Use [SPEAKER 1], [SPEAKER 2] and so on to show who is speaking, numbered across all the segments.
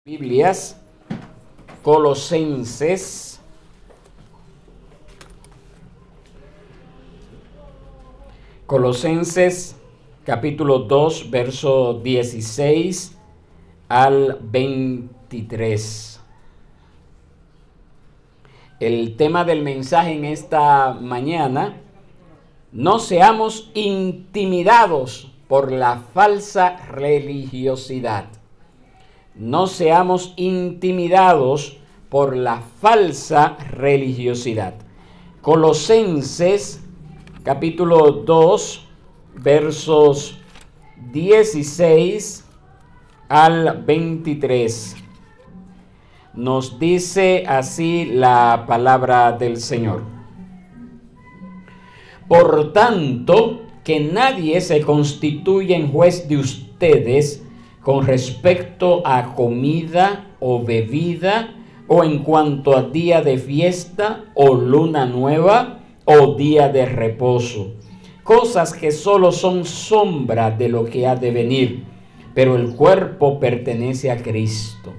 [SPEAKER 1] Biblias, Colosenses, capítulo 2, verso 16 al 23. El tema del mensaje en esta mañana: no seamos intimidados por la falsa religiosidad. No seamos intimidados por la falsa religiosidad. Colosenses capítulo 2, versos 16 al 23. Nos dice así la palabra del Señor. Por tanto, que nadie se constituya en juez de ustedes con respecto a comida o bebida, o en cuanto a día de fiesta, o luna nueva, o día de reposo, cosas que solo son sombra de lo que ha de venir, pero el cuerpo pertenece a Cristo.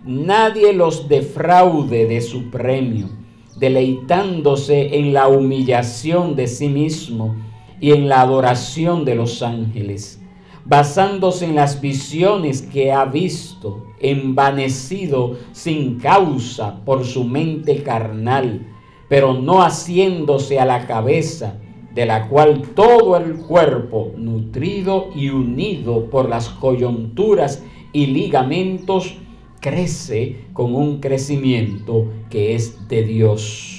[SPEAKER 1] Nadie los defraude de su premio, deleitándose en la humillación de sí mismo y en la adoración de los ángeles, basándose en las visiones que ha visto, envanecido sin causa por su mente carnal, pero no haciéndose a la cabeza, de la cual todo el cuerpo, nutrido y unido por las coyunturas y ligamentos, crece con un crecimiento que es de Dios.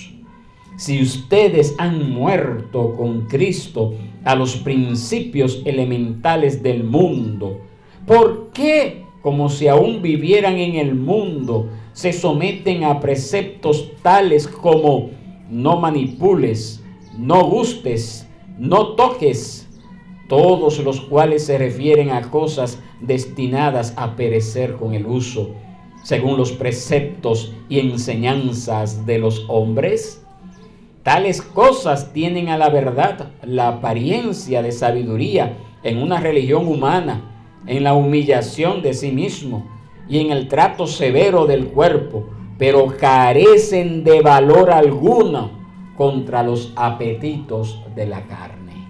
[SPEAKER 1] Si ustedes han muerto con Cristo a los principios elementales del mundo, ¿por qué, como si aún vivieran en el mundo, se someten a preceptos tales como no manipules, no gustes, no toques, todos los cuales se refieren a cosas destinadas a perecer con el uso, según los preceptos y enseñanzas de los hombres? Tales cosas tienen a la verdad la apariencia de sabiduría en una religión humana, en la humillación de sí mismo y en el trato severo del cuerpo, pero carecen de valor alguno contra los apetitos de la carne.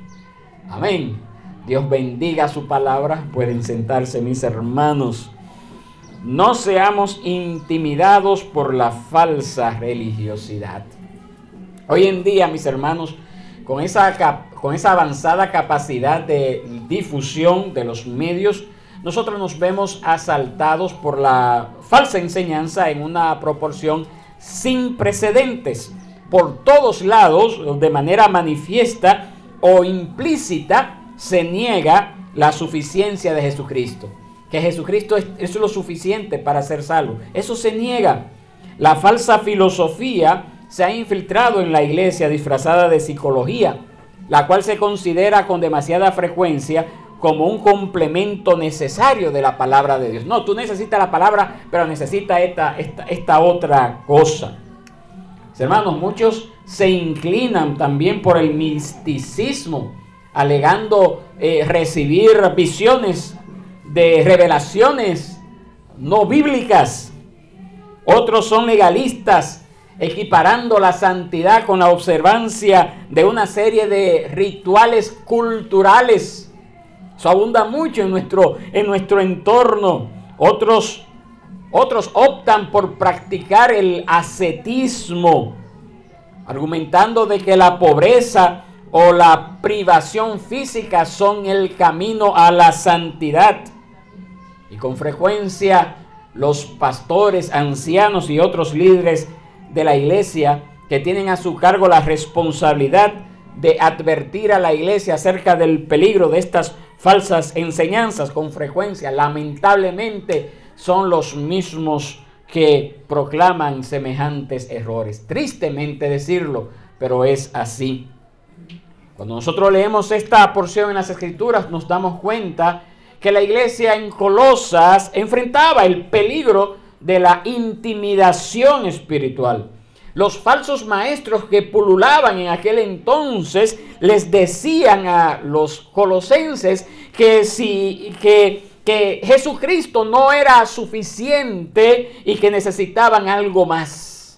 [SPEAKER 1] Amén. Dios bendiga su palabra. Pueden sentarse, mis hermanos. No seamos intimidados por la falsa religiosidad. Hoy en día, mis hermanos, con esa avanzada capacidad de difusión de los medios, nosotros nos vemos asaltados por la falsa enseñanza en una proporción sin precedentes. Por todos lados, de manera manifiesta o implícita, se niega la suficiencia de Jesucristo. Que Jesucristo es lo suficiente para ser salvo. Eso se niega. La falsa filosofía se ha infiltrado en la iglesia disfrazada de psicología, la cual se considera con demasiada frecuencia como un complemento necesario de la palabra de Dios. No, tú necesitas la palabra, pero necesitas esta otra cosa. Hermanos, muchos se inclinan también por el misticismo, alegando recibir visiones de revelaciones no bíblicas. Otros son legalistas, equiparando la santidad con la observancia de una serie de rituales culturales. Eso abunda mucho en nuestro entorno. Otros optan por practicar el ascetismo, argumentando de que la pobreza o la privación física son el camino a la santidad. Y con frecuencia los pastores, ancianos y otros líderes de la iglesia, que tienen a su cargo la responsabilidad de advertir a la iglesia acerca del peligro de estas falsas enseñanzas, con frecuencia, lamentablemente, son los mismos que proclaman semejantes errores. Tristemente decirlo, pero es así. Cuando nosotros leemos esta porción en las Escrituras, nos damos cuenta que la iglesia en Colosas enfrentaba el peligro de la intimidación espiritual. Los falsos maestros que pululaban en aquel entonces les decían a los colosenses que que Jesucristo no era suficiente y que necesitaban algo más.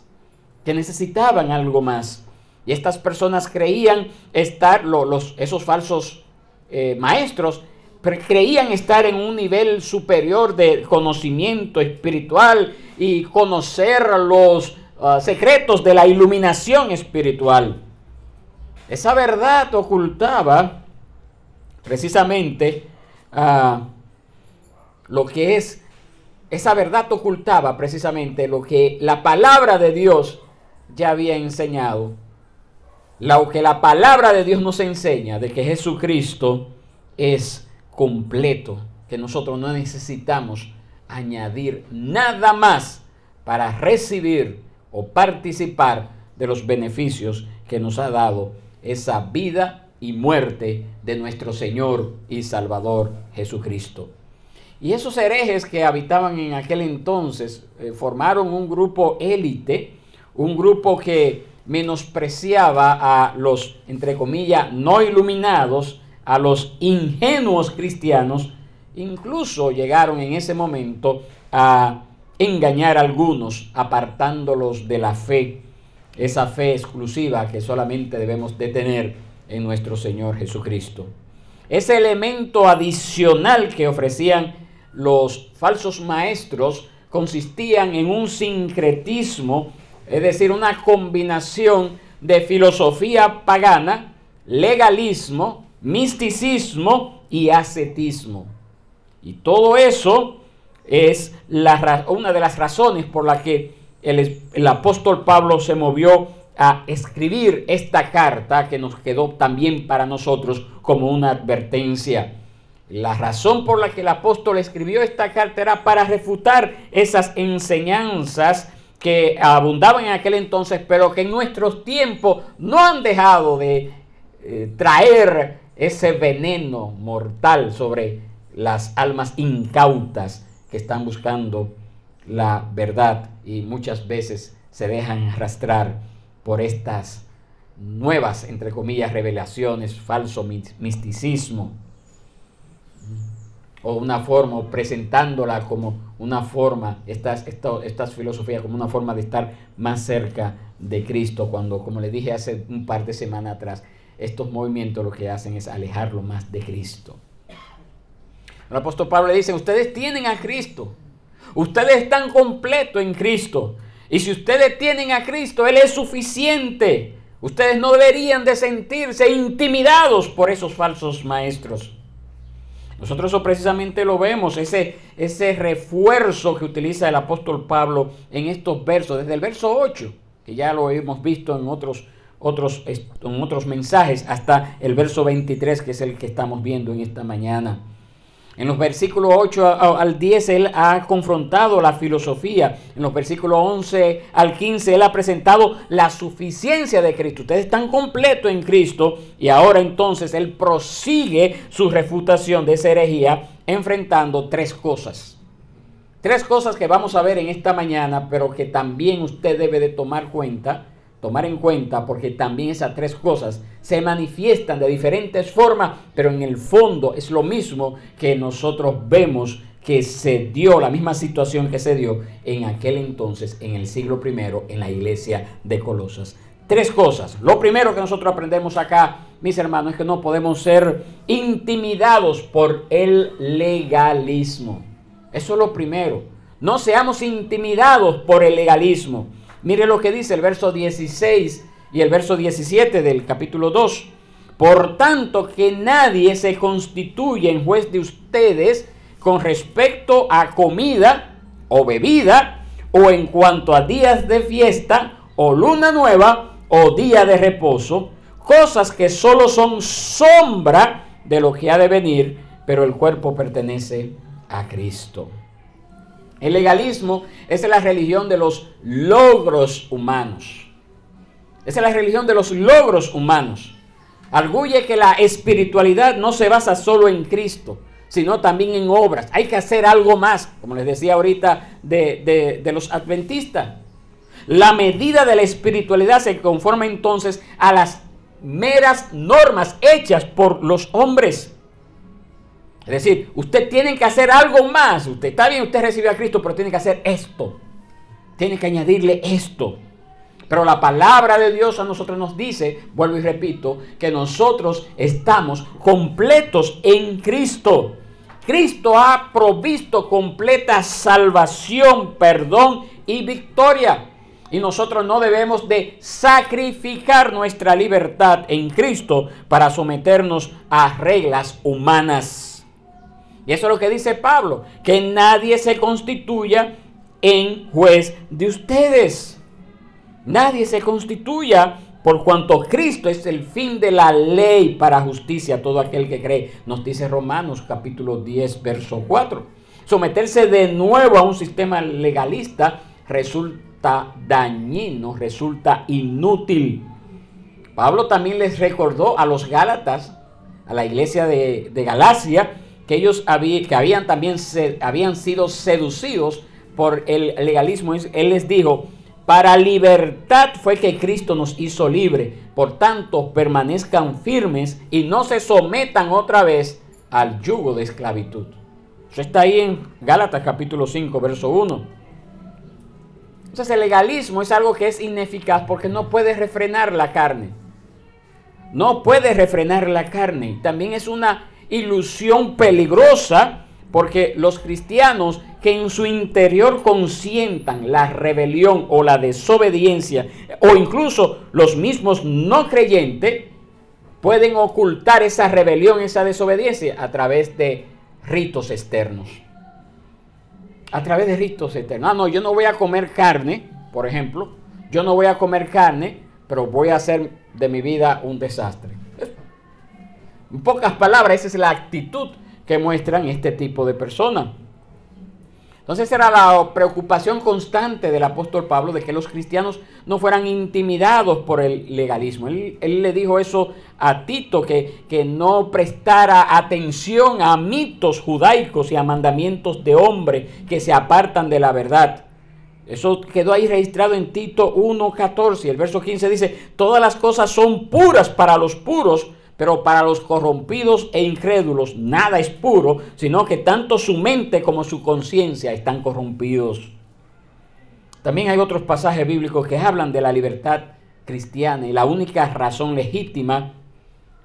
[SPEAKER 1] Y estas personas creían estar, esos falsos maestros, creían estar en un nivel superior de conocimiento espiritual y conocer los secretos de la iluminación espiritual. Esa verdad ocultaba precisamente lo que la palabra de Dios ya había enseñado. Lo que la palabra de Dios nos enseña, de que Jesucristo es completo, que nosotros no necesitamos añadir nada más para recibir o participar de los beneficios que nos ha dado esa vida y muerte de nuestro Señor y Salvador Jesucristo. Y esos herejes que habitaban en aquel entonces formaron un grupo élite, un grupo que menospreciaba a los, entre comillas, no iluminados, a los ingenuos cristianos. Incluso llegaron en ese momento a engañar a algunos, apartándolos de la fe, esa fe exclusiva que solamente debemos de tener en nuestro Señor Jesucristo. Ese elemento adicional que ofrecían los falsos maestros consistían en un sincretismo, es decir, una combinación de filosofía pagana, legalismo, misticismo y ascetismo. Y todo eso es una de las razones por la que el apóstol Pablo se movió a escribir esta carta, que nos quedó también para nosotros como una advertencia. La razón por la que el apóstol escribió esta carta era para refutar esas enseñanzas que abundaban en aquel entonces, pero que en nuestros tiempos no han dejado de traer ese veneno mortal sobre las almas incautas que están buscando la verdad y muchas veces se dejan arrastrar por estas nuevas, entre comillas, revelaciones, falso misticismo, o una forma, o presentándola como una forma, estas filosofías como una forma de estar más cerca de Cristo, cuando, como les dije hace un par de semanas atrás, estos movimientos lo que hacen es alejarlo más de Cristo. El apóstol Pablo le dice: ustedes tienen a Cristo, ustedes están completos en Cristo, y si ustedes tienen a Cristo, Él es suficiente. Ustedes no deberían de sentirse intimidados por esos falsos maestros. Nosotros eso precisamente lo vemos, ese refuerzo que utiliza el apóstol Pablo en estos versos, desde el verso 8, que ya lo hemos visto en otros mensajes, hasta el verso 23, que es el que estamos viendo en esta mañana. En los versículos 8 al 10 él ha confrontado la filosofía. En los versículos 11 al 15 él ha presentado la suficiencia de Cristo. Ustedes están completos en Cristo. Y ahora entonces él prosigue su refutación de esa herejía enfrentando tres cosas. Tres cosas que vamos a ver en esta mañana, pero que también usted debe de tomar en cuenta, porque también esas tres cosas se manifiestan de diferentes formas, pero en el fondo es lo mismo que nosotros vemos que se dio, la misma situación que se dio en aquel entonces, en el siglo I, en la iglesia de Colosas. Tres cosas. Lo primero que nosotros aprendemos acá, mis hermanos, es que no podemos ser intimidados por el legalismo. Eso es lo primero. No seamos intimidados por el legalismo. Mire lo que dice el verso 16 y el verso 17 del capítulo 2. Por tanto, que nadie se constituya en juez de ustedes con respecto a comida o bebida, o en cuanto a días de fiesta, o luna nueva, o día de reposo, cosas que solo son sombra de lo que ha de venir, pero el cuerpo pertenece a Cristo. El legalismo es la religión de los logros humanos. Esa es la religión de los logros humanos. Arguye que la espiritualidad no se basa solo en Cristo, sino también en obras. Hay que hacer algo más, como les decía ahorita de los adventistas. La medida de la espiritualidad se conforma entonces a las meras normas hechas por los hombres. Es decir, usted tiene que hacer algo más. Usted está bien, usted recibió a Cristo, pero tiene que hacer esto. Tiene que añadirle esto. Pero la palabra de Dios a nosotros nos dice, vuelvo y repito, que nosotros estamos completos en Cristo. Cristo ha provisto completa salvación, perdón y victoria. Y nosotros no debemos de sacrificar nuestra libertad en Cristo para someternos a reglas humanas. Y eso es lo que dice Pablo, que nadie se constituya en juez de ustedes. Nadie se constituya, por cuanto Cristo es el fin de la ley para justicia a todo aquel que cree. Nos dice Romanos capítulo 10, verso 4. Someterse de nuevo a un sistema legalista resulta dañino, resulta inútil. Pablo también les recordó a los Gálatas, a la iglesia de Galacia, que ellos habían sido seducidos por el legalismo. Él les dijo: para libertad fue que Cristo nos hizo libre. Por tanto, permanezcan firmes y no se sometan otra vez al yugo de esclavitud. Eso está ahí en Gálatas capítulo 5, verso 1. Entonces el legalismo es algo que es ineficaz porque no puede refrenar la carne. No puede refrenar la carne. También es una ilusión peligrosa, porque los cristianos que en su interior consientan la rebelión o la desobediencia, o incluso los mismos no creyentes, pueden ocultar esa rebelión, esa desobediencia a través de ritos externos. A través de ritos externos. Ah, no, yo no voy a comer carne, por ejemplo. Yo no voy a comer carne, pero voy a hacer de mi vida un desastre. En pocas palabras, esa es la actitud que muestran este tipo de personas. Entonces era la preocupación constante del apóstol Pablo de que los cristianos no fueran intimidados por el legalismo. Él le dijo eso a Tito, que no prestara atención a mitos judaicos y a mandamientos de hombre que se apartan de la verdad. Eso quedó ahí registrado en Tito 1:14. El verso 15 dice: todas las cosas son puras para los puros, pero para los corrompidos e incrédulos nada es puro, sino que tanto su mente como su conciencia están corrompidos. También hay otros pasajes bíblicos que hablan de la libertad cristiana, y la única razón legítima,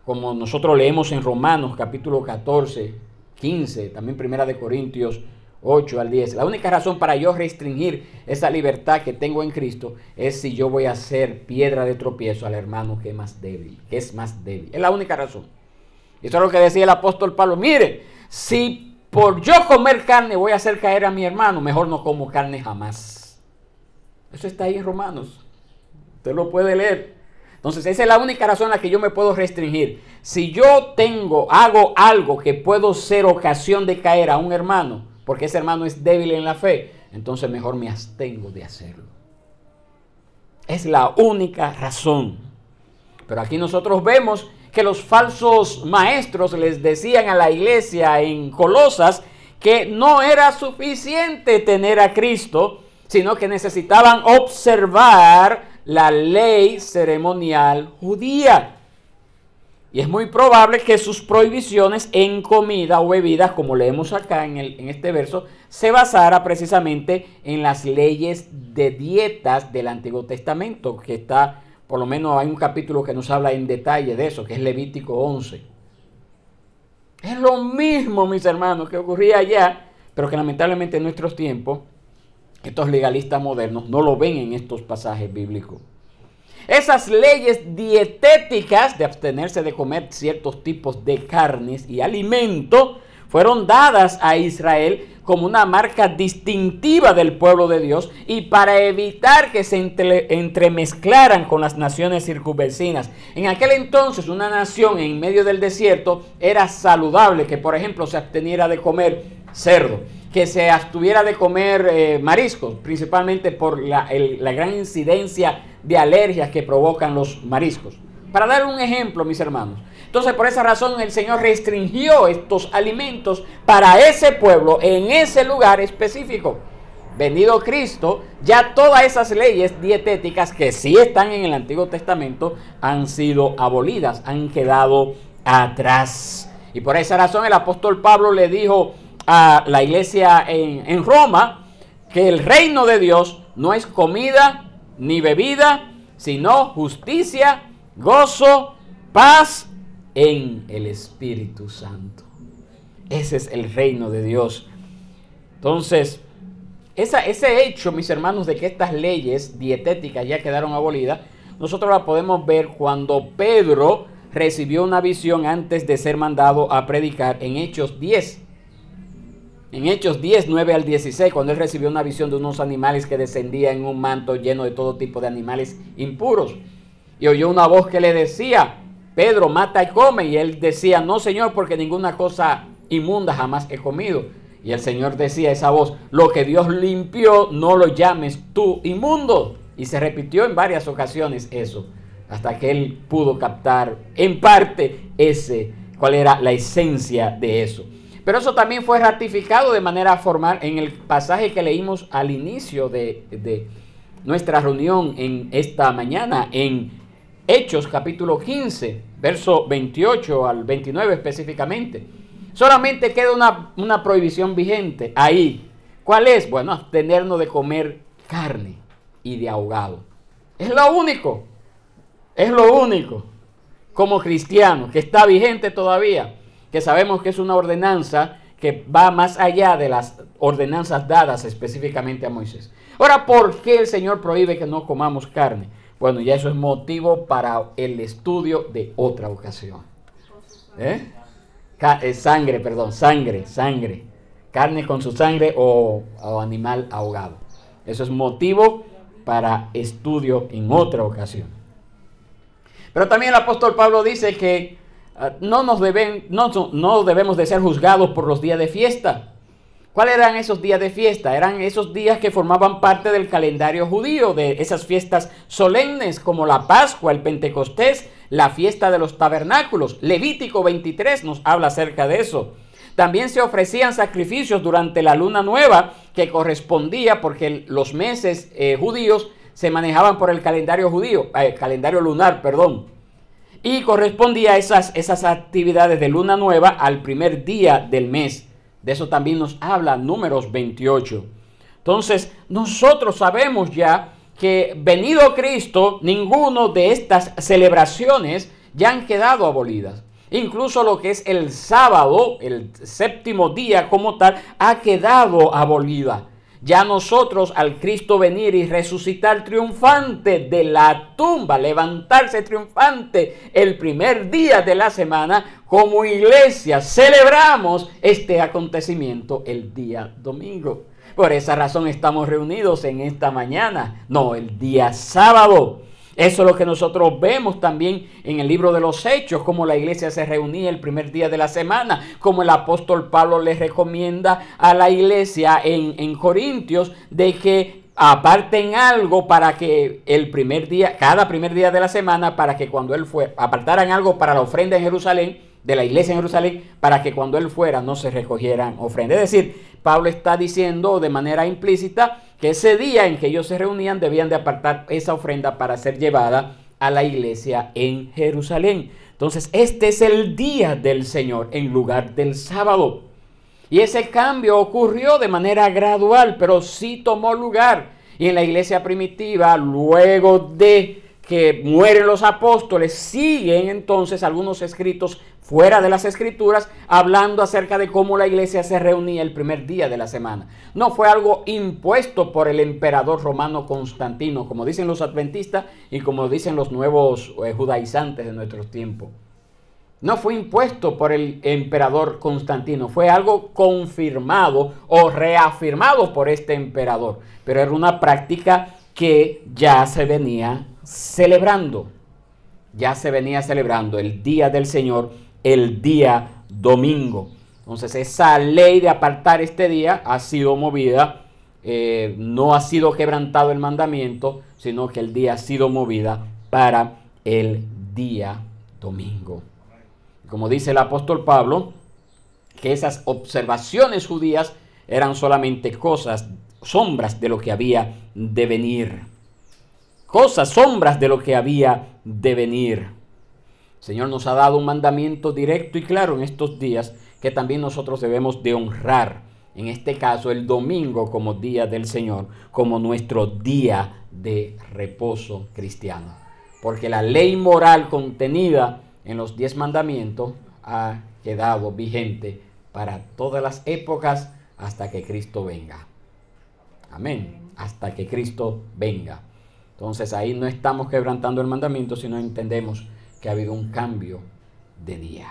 [SPEAKER 1] como nosotros leemos en Romanos capítulo 14, 15, también Primera de Corintios 8 al 10. La única razón para yo restringir esa libertad que tengo en Cristo es si yo voy a ser piedra de tropiezo al hermano que es más débil, Es la única razón. Eso es lo que decía el apóstol Pablo. Mire, si por yo comer carne voy a hacer caer a mi hermano, mejor no como carne jamás. Eso está ahí en Romanos. Usted lo puede leer. Entonces esa es la única razón en la que yo me puedo restringir. Si yo hago algo que puedo ser ocasión de caer a un hermano, porque ese hermano es débil en la fe, entonces mejor me abstengo de hacerlo. Es la única razón. Pero aquí nosotros vemos que los falsos maestros les decían a la iglesia en Colosas que no era suficiente tener a Cristo, sino que necesitaban observar la ley ceremonial judía. Y es muy probable que sus prohibiciones en comida o bebidas, como leemos acá en este verso, se basara precisamente en las leyes de dietas del Antiguo Testamento, que está, por lo menos hay un capítulo que nos habla en detalle de eso, que es Levítico 11. Es lo mismo, mis hermanos, que ocurría allá, pero que lamentablemente en nuestros tiempos, estos legalistas modernos no lo ven en estos pasajes bíblicos. Esas leyes dietéticas de abstenerse de comer ciertos tipos de carnes y alimentos fueron dadas a Israel como una marca distintiva del pueblo de Dios y para evitar que se entremezclaran con las naciones circunvecinas. En aquel entonces una nación en medio del desierto era saludable que, por ejemplo, se absteniera de comer cerdo, que se abstuviera de comer mariscos, principalmente por la gran incidencia de alergias que provocan los mariscos. Para dar un ejemplo, mis hermanos. Entonces, por esa razón, el Señor restringió estos alimentos para ese pueblo, en ese lugar específico. Venido Cristo, ya todas esas leyes dietéticas que sí están en el Antiguo Testamento han sido abolidas, han quedado atrás. Y por esa razón el apóstol Pablo le dijo a la iglesia en Roma que el reino de Dios no es comida ni bebida, sino justicia, gozo, paz en el Espíritu Santo. Ese es el reino de Dios. Entonces, ese hecho, mis hermanos, de que estas leyes dietéticas ya quedaron abolidas, nosotros la podemos ver cuando Pedro recibió una visión antes de ser mandado a predicar en Hechos 10. En Hechos 10, 9 al 16, cuando él recibió una visión de unos animales que descendían en un manto lleno de todo tipo de animales impuros. Y oyó una voz que le decía, Pedro, mata y come. Y él decía, no, Señor, porque ninguna cosa inmunda jamás he comido. Y el Señor decía a esa voz, lo que Dios limpió, no lo llames tú inmundo. Y se repitió en varias ocasiones eso, hasta que él pudo captar en parte cuál era la esencia de eso. Pero eso también fue ratificado de manera formal en el pasaje que leímos al inicio de nuestra reunión en esta mañana, en Hechos capítulo 15, verso 28 al 29 específicamente. Solamente queda una prohibición vigente ahí. ¿Cuál es? Bueno, abstenernos de comer carne y de ahogado. Es lo único. Es lo único. Como cristianos, que está vigente todavía, que sabemos que es una ordenanza que va más allá de las ordenanzas dadas específicamente a Moisés. Ahora, ¿por qué el Señor prohíbe que no comamos carne? Bueno, ya eso es motivo para el estudio de otra ocasión. Sangre. Carne con su sangre o animal ahogado. Eso es motivo para estudio en otra ocasión. Pero también el apóstol Pablo dice que no debemos de ser juzgados por los días de fiesta. ¿Cuáles eran esos días de fiesta? Eran esos días que formaban parte del calendario judío, de esas fiestas solemnes como la Pascua, el Pentecostés, la fiesta de los tabernáculos. Levítico 23 nos habla acerca de eso. También se ofrecían sacrificios durante la luna nueva, que correspondía porque los meses judíos se manejaban por el calendario calendario lunar, y correspondía a esas actividades de luna nueva al primer día del mes. De eso también nos habla Números 28. Entonces, nosotros sabemos ya que venido Cristo, ninguno de estas celebraciones ya han quedado abolidas. Incluso lo que es el sábado, el séptimo día como tal, ha quedado abolida. Ya nosotros, al Cristo venir y resucitar triunfante de la tumba, levantarse triunfante el primer día de la semana, como iglesia celebramos este acontecimiento el día domingo. Por esa razón estamos reunidos en esta mañana, no el día sábado. Eso es lo que nosotros vemos también en el libro de los Hechos, como la iglesia se reunía el primer día de la semana, como el apóstol Pablo les recomienda a la iglesia en Corintios de que aparten algo para que cada primer día de la semana, para que cuando él fuera, apartaran algo para la ofrenda en Jerusalén, de la iglesia en Jerusalén, para que cuando él fuera no se recogieran ofrendas. Es decir, Pablo está diciendo de manera implícita que ese día en que ellos se reunían debían de apartar esa ofrenda para ser llevada a la iglesia en Jerusalén. Entonces, este es el día del Señor en lugar del sábado. Y ese cambio ocurrió de manera gradual, pero sí tomó lugar. Y en la iglesia primitiva, luego de que mueren los apóstoles, siguen entonces algunos escritos fuera de las escrituras hablando acerca de cómo la iglesia se reunía el primer día de la semana. No fue algo impuesto por el emperador romano Constantino, como dicen los adventistas y como dicen los nuevos judaizantes de nuestros tiempos. No fue impuesto por el emperador Constantino, fue algo confirmado o reafirmado por este emperador, pero era una práctica que ya se venía celebrando. Ya se venía celebrando el día del Señor, el día domingo. Entonces esa ley de apartar este día ha sido movida, no ha sido quebrantado el mandamiento, sino que el día ha sido movida para el día domingo. Como dice el apóstol Pablo, que esas observaciones judías eran solamente sombras de lo que había de venir. Sombras de lo que había de venir. El Señor nos ha dado un mandamiento directo y claro en estos días que también nosotros debemos de honrar. En este caso, el domingo como día del Señor, como nuestro día de reposo cristiano. Porque la ley moral contenida en los 10 mandamientos ha quedado vigente para todas las épocas hasta que Cristo venga. Amén. Hasta que Cristo venga. Entonces ahí no estamos quebrantando el mandamiento, sino entendemos que ha habido un cambio de día.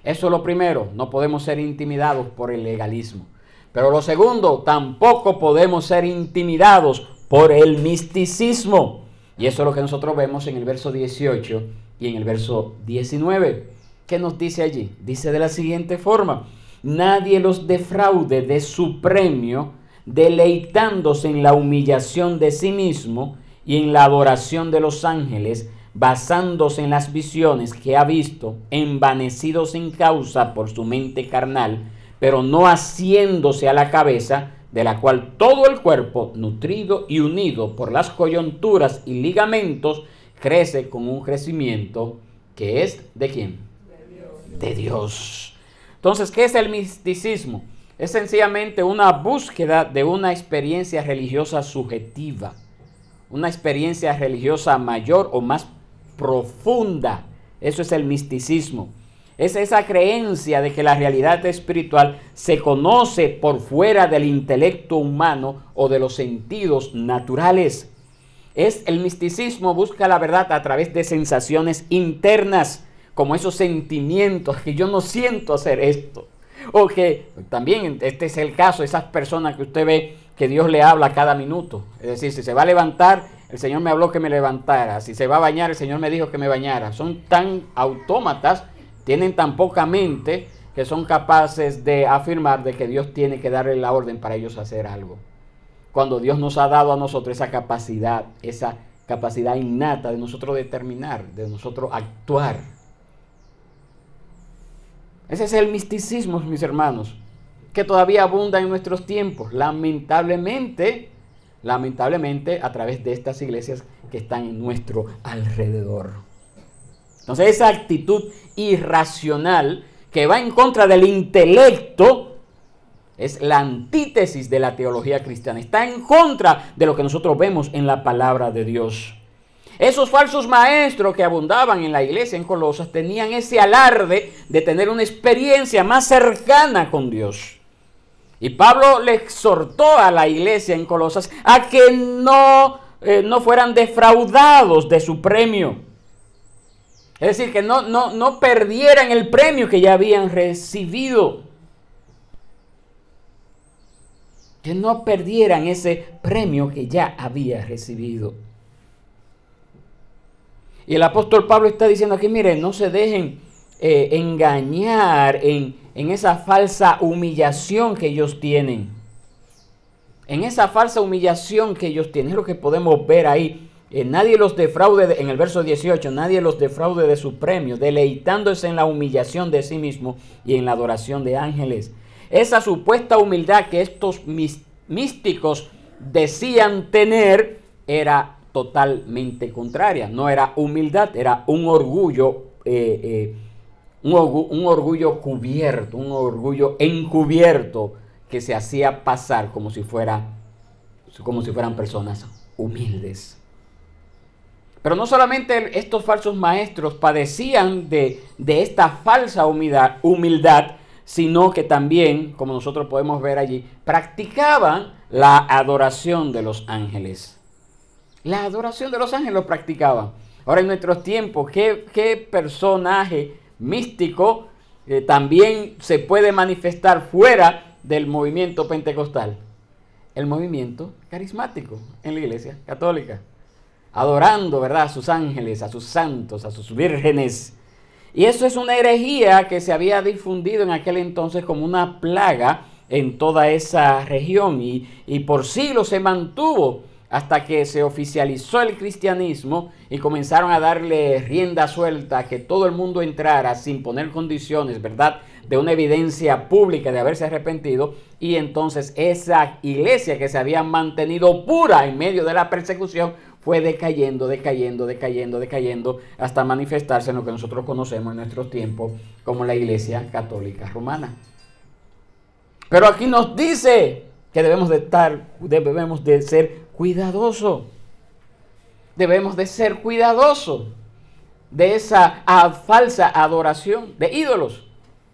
[SPEAKER 1] Eso es lo primero, no podemos ser intimidados por el legalismo. Pero lo segundo, tampoco podemos ser intimidados por el misticismo. Y eso es lo que nosotros vemos en el verso 18 y en el verso 19. ¿Qué nos dice allí? Dice de la siguiente forma: nadie los defraude de su premio, deleitándose en la humillación de sí mismo y en la adoración de los ángeles, basándose en las visiones que ha visto, envanecido sin causa por su mente carnal, pero no haciéndose a la cabeza, de la cual todo el cuerpo, nutrido y unido por las coyunturas y ligamentos, crece con un crecimiento que es ¿de quién? De Dios. Entonces, ¿qué es el misticismo? Es sencillamente una búsqueda de una experiencia religiosa subjetiva, una experiencia religiosa mayor o más profunda. Eso es el misticismo. Es esa creencia de que la realidad espiritual se conoce por fuera del intelecto humano o de los sentidos naturales. El misticismo busca la verdad a través de sensaciones internas, como esos sentimientos que yo no siento hacer esto. O que también este es el caso de esas personas que usted ve que Dios le habla cada minuto. Es decir, si se va a levantar, el Señor me habló que me levantara. Si se va a bañar, el Señor me dijo que me bañara. Son tan autómatas, tienen tan poca mente, que son capaces de afirmar de que Dios tiene que darle la orden para ellos hacer algo. Cuando Dios nos ha dado a nosotros esa capacidad innata de nosotros determinar, de nosotros actuar. Ese es el misticismo, mis hermanos, que todavía abunda en nuestros tiempos, lamentablemente a través de estas iglesias que están en nuestro alrededor. Entonces, esa actitud irracional que va en contra del intelecto es la antítesis de la teología cristiana. Está en contra de lo que nosotros vemos en la palabra de Dios. Esos falsos maestros que abundaban en la iglesia en Colosas tenían ese alarde de tener una experiencia más cercana con Dios. Y Pablo le exhortó a la iglesia en Colosas a que no fueran defraudados de su premio. Es decir, que no perdieran el premio que ya habían recibido. Que no perdieran ese premio que ya había recibido. Y el apóstol Pablo está diciendo aquí, miren, no se dejen engañar en esa falsa humillación que ellos tienen. En esa falsa humillación que ellos tienen. Es lo que podemos ver ahí. Nadie los defraude, en el verso 18, nadie los defraude de su premio, deleitándose en la humillación de sí mismo y en la adoración de ángeles. Esa supuesta humildad que estos místicos decían tener era totalmente contraria. No era humildad, era un orgullo, un orgullo cubierto, un orgullo encubierto que se hacía pasar como si fueran personas humildes. Pero no solamente estos falsos maestros padecían de esta falsa humildad, sino que también, como nosotros podemos ver allí, practicaban la adoración de los ángeles. La adoración de los ángeles lo practicaban. Ahora en nuestros tiempos, ¿qué personaje místico también se puede manifestar fuera del movimiento pentecostal? El movimiento carismático en la iglesia católica. Adorando, ¿verdad?, a sus ángeles, a sus santos, a sus vírgenes. Y eso es una herejía que se había difundido en aquel entonces como una plaga en toda esa región. Y por siglos se mantuvo hasta que se oficializó el cristianismo y comenzaron a darle rienda suelta a que todo el mundo entrara sin poner condiciones, ¿verdad?, de una evidencia pública de haberse arrepentido. Y entonces esa iglesia que se había mantenido pura en medio de la persecución fue decayendo hasta manifestarse en lo que nosotros conocemos en nuestros tiempos como la Iglesia Católica Romana. Pero aquí nos dice que debemos de ser cuidadosos. Debemos de ser cuidadosos de esa falsa adoración de ídolos,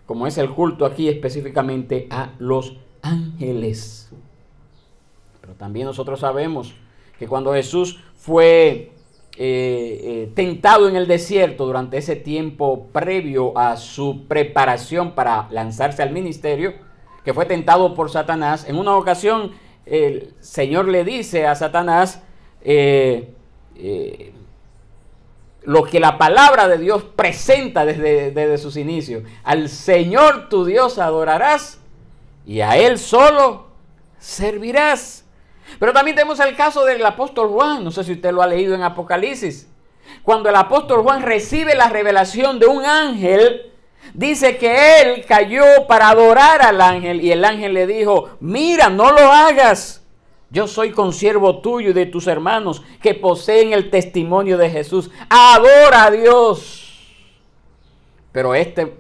[SPEAKER 1] como es el culto aquí específicamente a los ángeles. Pero también nosotros sabemos que cuando Jesús fue tentado en el desierto durante ese tiempo previo a su preparación para lanzarse al ministerio, que fue tentado por Satanás, en una ocasión el Señor le dice a Satanás lo que la palabra de Dios presenta desde sus inicios: al Señor tu Dios adorarás y a Él solo servirás. Pero también tenemos el caso del apóstol Juan. No sé si usted lo ha leído en Apocalipsis. Cuando el apóstol Juan recibe la revelación de un ángel, dice que él cayó para adorar al ángel y el ángel le dijo: mira, no lo hagas. Yo soy consiervo tuyo y de tus hermanos que poseen el testimonio de Jesús. Adora a Dios. Pero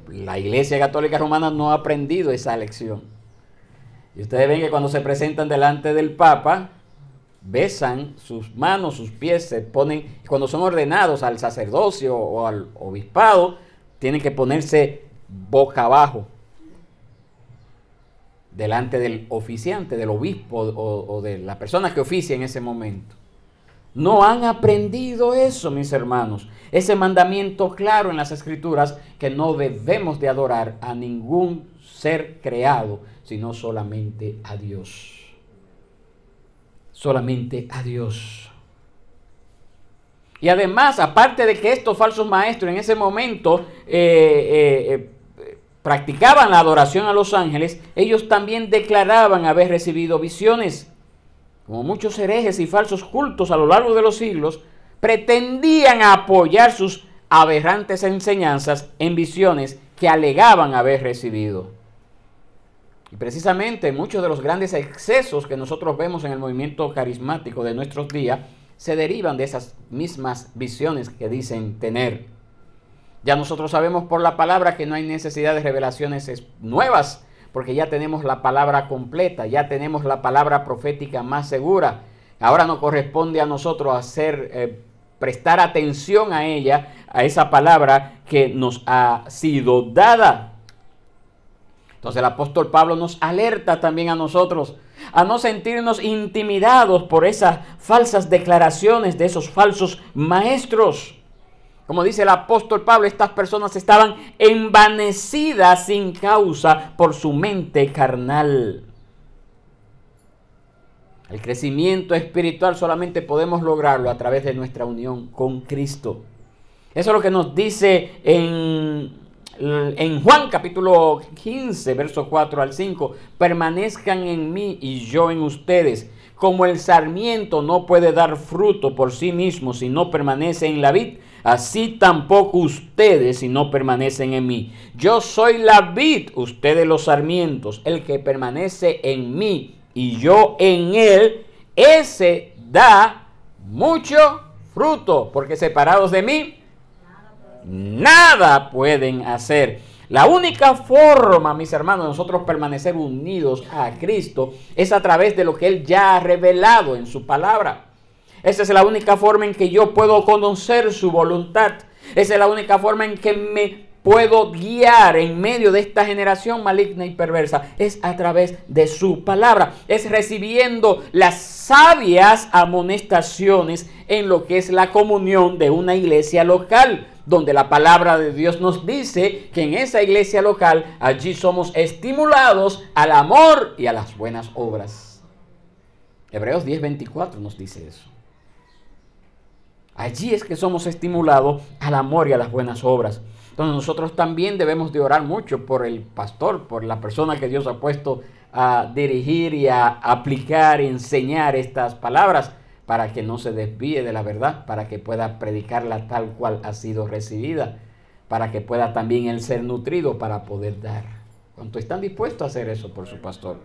[SPEAKER 1] la Iglesia Católica Romana no ha aprendido esa lección. Y ustedes ven que cuando se presentan delante del Papa, besan sus manos, sus pies, se ponen, cuando son ordenados al sacerdocio o al obispado, tienen que ponerse boca abajo delante del oficiante, del obispo o de la persona que oficia en ese momento. No han aprendido eso, mis hermanos. Ese mandamiento claro en las Escrituras, que no debemos de adorar a ningún ser creado, sino solamente a Dios. Solamente a Dios. Y además, aparte de que estos falsos maestros en ese momento practicaban la adoración a los ángeles, ellos también declaraban haber recibido visiones. Como muchos herejes y falsos cultos a lo largo de los siglos, pretendían apoyar sus aberrantes enseñanzas en visiones que alegaban haber recibido. Y precisamente muchos de los grandes excesos que nosotros vemos en el movimiento carismático de nuestros días se derivan de esas mismas visiones que dicen tener. Ya nosotros sabemos por la palabra que no hay necesidad de revelaciones nuevas, porque ya tenemos la palabra completa, ya tenemos la palabra profética más segura. Ahora nos corresponde a nosotros prestar atención a ella, a esa palabra que nos ha sido dada. Entonces el apóstol Pablo nos alerta también a nosotros a no sentirnos intimidados por esas falsas declaraciones de esos falsos maestros. Como dice el apóstol Pablo, estas personas estaban envanecidas sin causa por su mente carnal. El crecimiento espiritual solamente podemos lograrlo a través de nuestra unión con Cristo. Eso es lo que nos dice en Juan capítulo 15, versos 4 al 5. Permanezcan en mí y yo en ustedes. Como el sarmiento no puede dar fruto por sí mismo si no permanece en la vid, así tampoco ustedes si no permanecen en mí. Yo soy la vid, ustedes los sarmientos. El que permanece en mí y yo en él, ese da mucho fruto, porque separados de mí, nada pueden hacer. La única forma, mis hermanos, de nosotros permanecer unidos a Cristo es a través de lo que Él ya ha revelado en su palabra. Esa es la única forma en que yo puedo conocer su voluntad. Esa es la única forma en que me puedo guiar en medio de esta generación maligna y perversa. Es a través de su palabra. Es recibiendo las sabias amonestaciones en lo que es la comunión de una iglesia local, donde la palabra de Dios nos dice que en esa iglesia local, allí somos estimulados al amor y a las buenas obras. Hebreos 10:24 nos dice eso. Allí es que somos estimulados al amor y a las buenas obras. Entonces nosotros también debemos de orar mucho por el pastor, por la persona que Dios ha puesto a dirigir y a aplicar y enseñar estas palabras, para que no se desvíe de la verdad, para que pueda predicarla tal cual ha sido recibida, para que pueda también él ser nutrido para poder dar. ¿Cuántos están dispuestos a hacer eso por su pastor?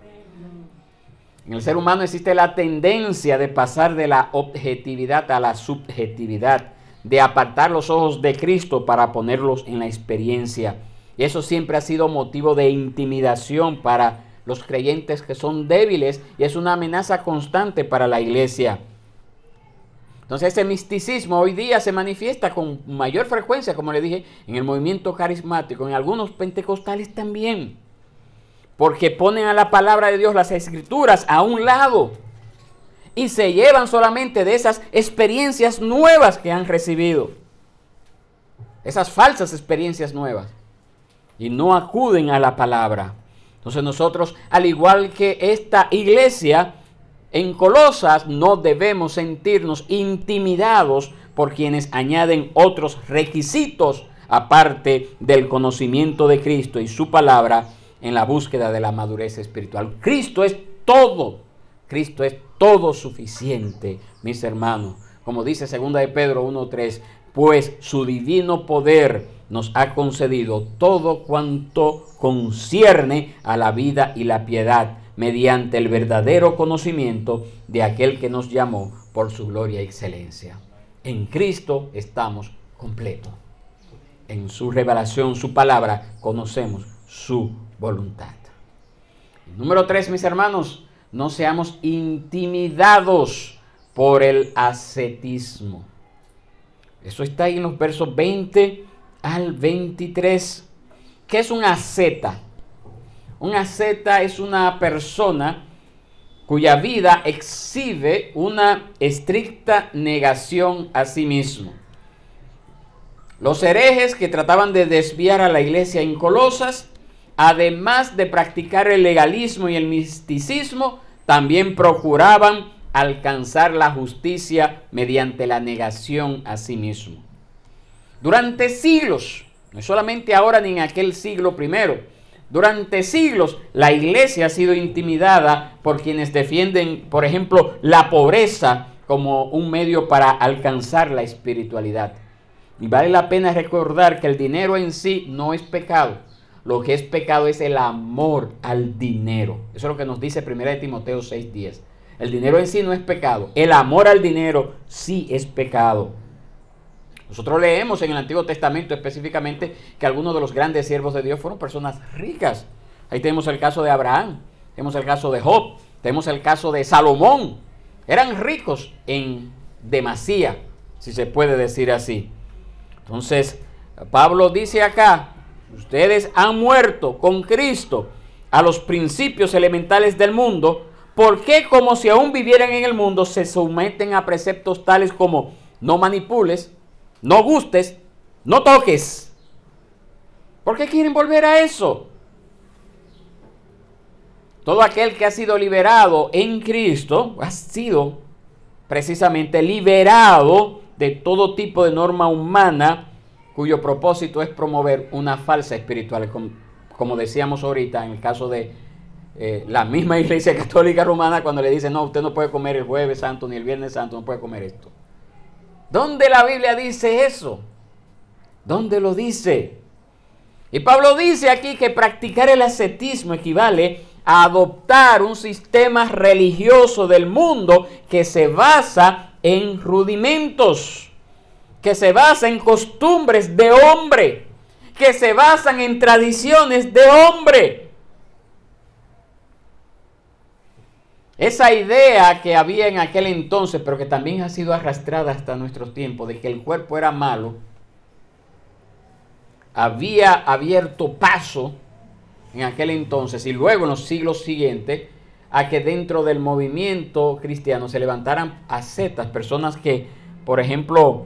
[SPEAKER 1] En el ser humano existe la tendencia de pasar de la objetividad a la subjetividad, de apartar los ojos de Cristo para ponerlos en la experiencia. Y eso siempre ha sido motivo de intimidación para los creyentes que son débiles y es una amenaza constante para la iglesia. Entonces ese misticismo hoy día se manifiesta con mayor frecuencia, como le dije, en el movimiento carismático, en algunos pentecostales también, porque ponen a la palabra de Dios, las escrituras, a un lado y se llevan solamente de esas experiencias nuevas que han recibido, esas falsas experiencias nuevas, y no acuden a la palabra. Entonces nosotros, al igual que esta iglesia en Colosas, no debemos sentirnos intimidados por quienes añaden otros requisitos aparte del conocimiento de Cristo y su palabra en la búsqueda de la madurez espiritual. Cristo es todo suficiente, mis hermanos. Como dice 2 de Pedro 1:3, pues su divino poder nos ha concedido todo cuanto concierne a la vida y la piedad, mediante el verdadero conocimiento de aquel que nos llamó por su gloria y excelencia. En Cristo estamos completos. En su revelación, su palabra, conocemos su voluntad. Número 3, mis hermanos, no seamos intimidados por el ascetismo. Eso está ahí en los versos 20 al 23. ¿Qué es un asceta? Un asceta es una persona cuya vida exhibe una estricta negación a sí mismo. Los herejes que trataban de desviar a la iglesia en Colosas, además de practicar el legalismo y el misticismo, también procuraban alcanzar la justicia mediante la negación a sí mismo. Durante siglos, no solamente ahora ni en aquel siglo primero, durante siglos la iglesia ha sido intimidada por quienes defienden, por ejemplo, la pobreza como un medio para alcanzar la espiritualidad. Y vale la pena recordar que el dinero en sí no es pecado. Lo que es pecado es el amor al dinero. Eso es lo que nos dice 1 Timoteo 6:10. El dinero en sí no es pecado. El amor al dinero sí es pecado. Nosotros leemos en el Antiguo Testamento específicamente que algunos de los grandes siervos de Dios fueron personas ricas. Ahí tenemos el caso de Abraham, tenemos el caso de Job, tenemos el caso de Salomón. Eran ricos en demasía, si se puede decir así. Entonces, Pablo dice acá, ustedes han muerto con Cristo a los principios elementales del mundo. ¿Por qué, como si aún vivieran en el mundo, se someten a preceptos tales como no manipules, no gustes, no toques? ¿Por qué quieren volver a eso? Todo aquel que ha sido liberado en Cristo ha sido precisamente liberado de todo tipo de norma humana cuyo propósito es promover una falsa espiritualidad, como decíamos ahorita en el caso de la misma Iglesia Católica Romana, cuando le dicen, no, usted no puede comer el Jueves Santo ni el Viernes Santo, no puede comer esto. ¿Dónde la Biblia dice eso? ¿Dónde lo dice? Y Pablo dice aquí que practicar el ascetismo equivale a adoptar un sistema religioso del mundo que se basa en rudimentos, que se basa en costumbres de hombre, que se basan en tradiciones de hombre. Esa idea que había en aquel entonces, pero que también ha sido arrastrada hasta nuestros tiempos, de que el cuerpo era malo, había abierto paso en aquel entonces y luego en los siglos siguientes a que dentro del movimiento cristiano se levantaran ascetas, personas que, por ejemplo,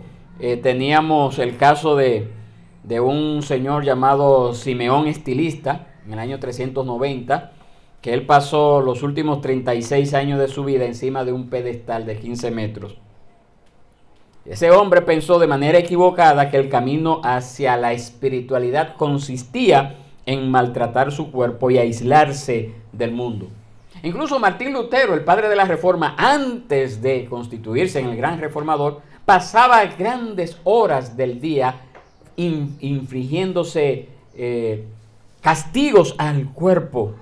[SPEAKER 1] teníamos el caso de un señor llamado Simeón Estilista en el año 390, que él pasó los últimos 36 años de su vida encima de un pedestal de 15 metros. Ese hombre pensó de manera equivocada que el camino hacia la espiritualidad consistía en maltratar su cuerpo y aislarse del mundo. Incluso Martín Lutero, el padre de la Reforma, antes de constituirse en el gran reformador, pasaba grandes horas del día infligiéndose castigos al cuerpo.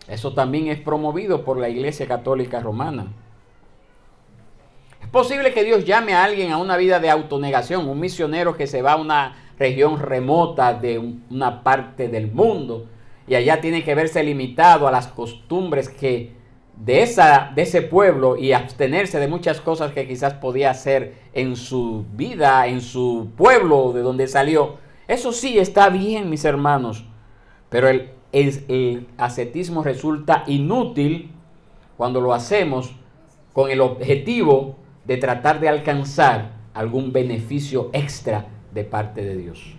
[SPEAKER 1] Eso también es promovido por la Iglesia Católica Romana. Es posible que Dios llame a alguien a una vida de autonegación, un misionero que se va a una región remota de una parte del mundo y allá tiene que verse limitado a las costumbres de ese pueblo y abstenerse de muchas cosas que quizás podía hacer en su vida, en su pueblo de donde salió. Eso sí está bien, mis hermanos, pero el ascetismo resulta inútil cuando lo hacemos con el objetivo de tratar de alcanzar algún beneficio extra de parte de Dios.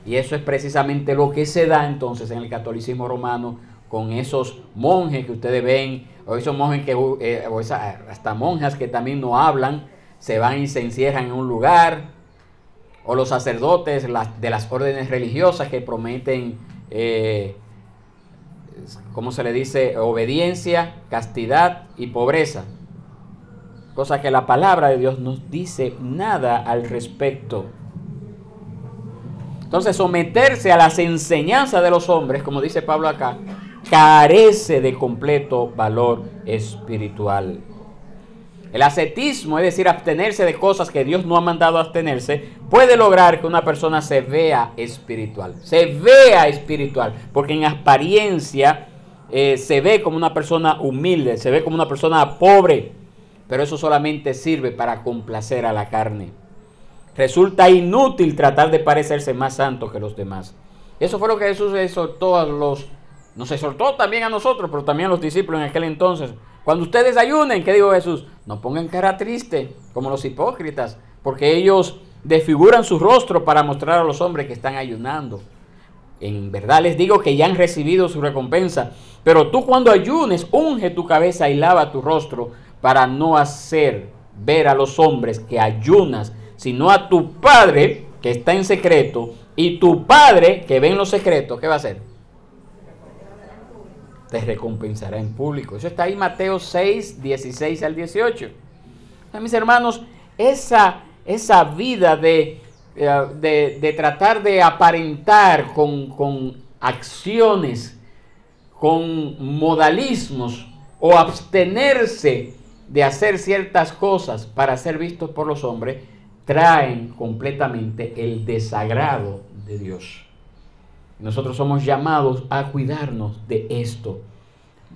[SPEAKER 1] Y eso es precisamente lo que se da entonces en el catolicismo romano con esos monjes que ustedes ven, o esos monjes hasta monjas que también no hablan, se van y se encierran en un lugar, o los sacerdotes de las órdenes religiosas que prometen, ¿cómo se le dice? Obediencia, castidad y pobreza. Cosa que la palabra de Dios no dice nada al respecto. Entonces, someterse a las enseñanzas de los hombres, como dice Pablo acá, carece de completo valor espiritual. El ascetismo, es decir, abstenerse de cosas que Dios no ha mandado a abstenerse, puede lograr que una persona se vea espiritual. Se vea espiritual, porque en apariencia se ve como una persona humilde, se ve como una persona pobre, pero eso solamente sirve para complacer a la carne. Resulta inútil tratar de parecerse más santo que los demás. Eso fue lo que Jesús exhortó nos exhortó también a nosotros, pero también a los discípulos en aquel entonces. Cuando ustedes ayunen, ¿qué dijo Jesús? No pongan cara triste como los hipócritas, porque ellos desfiguran su rostro para mostrar a los hombres que están ayunando. En verdad les digo que ya han recibido su recompensa. Pero tú cuando ayunes, unge tu cabeza y lava tu rostro, para no hacer ver a los hombres que ayunas, sino a tu Padre que está en secreto, y tu Padre que ve en lo secreto, ¿qué va a hacer? Te recompensará en público. Eso está ahí Mateo 6, 16 al 18. Mis hermanos, esa vida de tratar de aparentar con acciones, con modalismos, o abstenerse de hacer ciertas cosas para ser vistos por los hombres, traen completamente el desagrado de Dios. Nosotros somos llamados a cuidarnos de esto,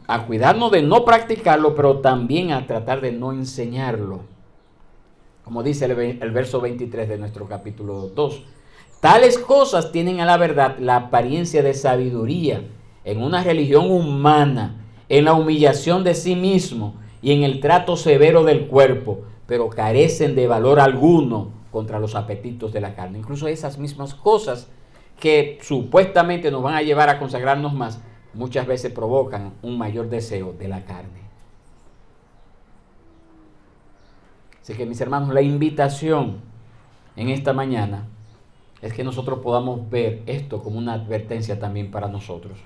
[SPEAKER 1] a cuidarnos de no practicarlo, pero también a tratar de no enseñarlo. Como dice el verso 23 de nuestro capítulo 2. Tales cosas tienen a la verdad la apariencia de sabiduría en una religión humana, en la humillación de sí mismo y en el trato severo del cuerpo, pero carecen de valor alguno contra los apetitos de la carne. Incluso esas mismas cosas que supuestamente nos van a llevar a consagrarnos más, muchas veces provocan un mayor deseo de la carne. Así que, mis hermanos, la invitación en esta mañana es que nosotros podamos ver esto como una advertencia también para nosotros.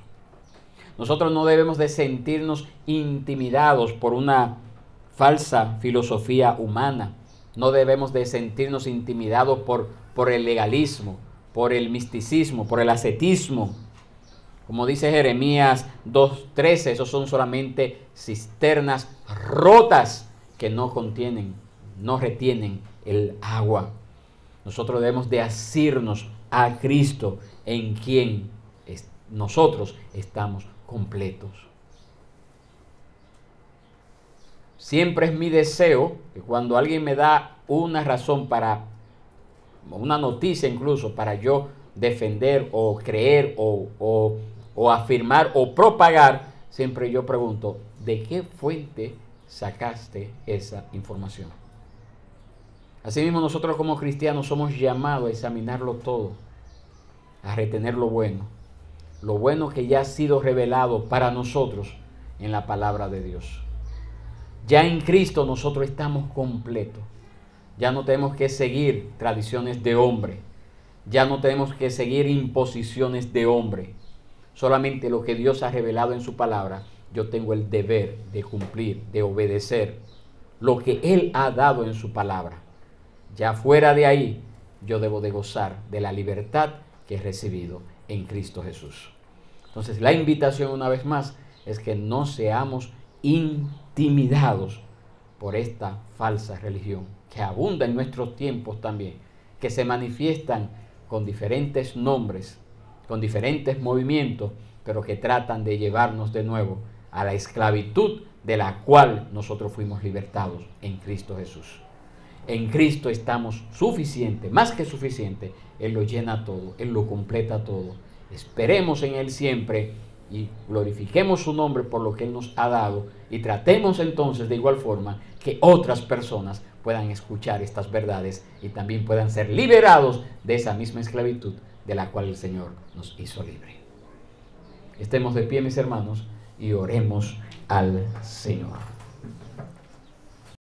[SPEAKER 1] Nosotros no debemos de sentirnos intimidados por una falsa filosofía humana. No debemos de sentirnos intimidados por el legalismo, por el misticismo, por el ascetismo. Como dice Jeremías 2:13, esos son solamente cisternas rotas que no retienen el agua. Nosotros debemos de asirnos a Cristo, en quien nosotros estamos completos. Siempre es mi deseo que cuando alguien me da una razón una noticia incluso, para yo defender o creer o afirmar o propagar, siempre yo pregunto, ¿de qué fuente sacaste esa información? Asimismo, nosotros como cristianos somos llamados a examinarlo todo, a retener lo bueno que ya ha sido revelado para nosotros en la palabra de Dios. Ya en Cristo nosotros estamos completos. Ya no tenemos que seguir tradiciones de hombre. Ya no tenemos que seguir imposiciones de hombre. Solamente lo que Dios ha revelado en su palabra, yo tengo el deber de cumplir, de obedecer lo que Él ha dado en su palabra. Ya fuera de ahí, yo debo de gozar de la libertad que he recibido en Cristo Jesús. Entonces, la invitación una vez más es que no seamos intimidados por esta falsa religión que abunda en nuestros tiempos también, que se manifiestan con diferentes nombres, con diferentes movimientos, pero que tratan de llevarnos de nuevo a la esclavitud de la cual nosotros fuimos libertados en Cristo Jesús. En Cristo estamos suficientes, más que suficientes. Él lo llena todo, Él lo completa todo. Esperemos en Él siempre y glorifiquemos su nombre por lo que Él nos ha dado, y tratemos entonces de igual forma que otras personas puedan escuchar estas verdades y también puedan ser liberados de esa misma esclavitud de la cual el Señor nos hizo libre. Estemos de pie, mis hermanos, y oremos al Señor.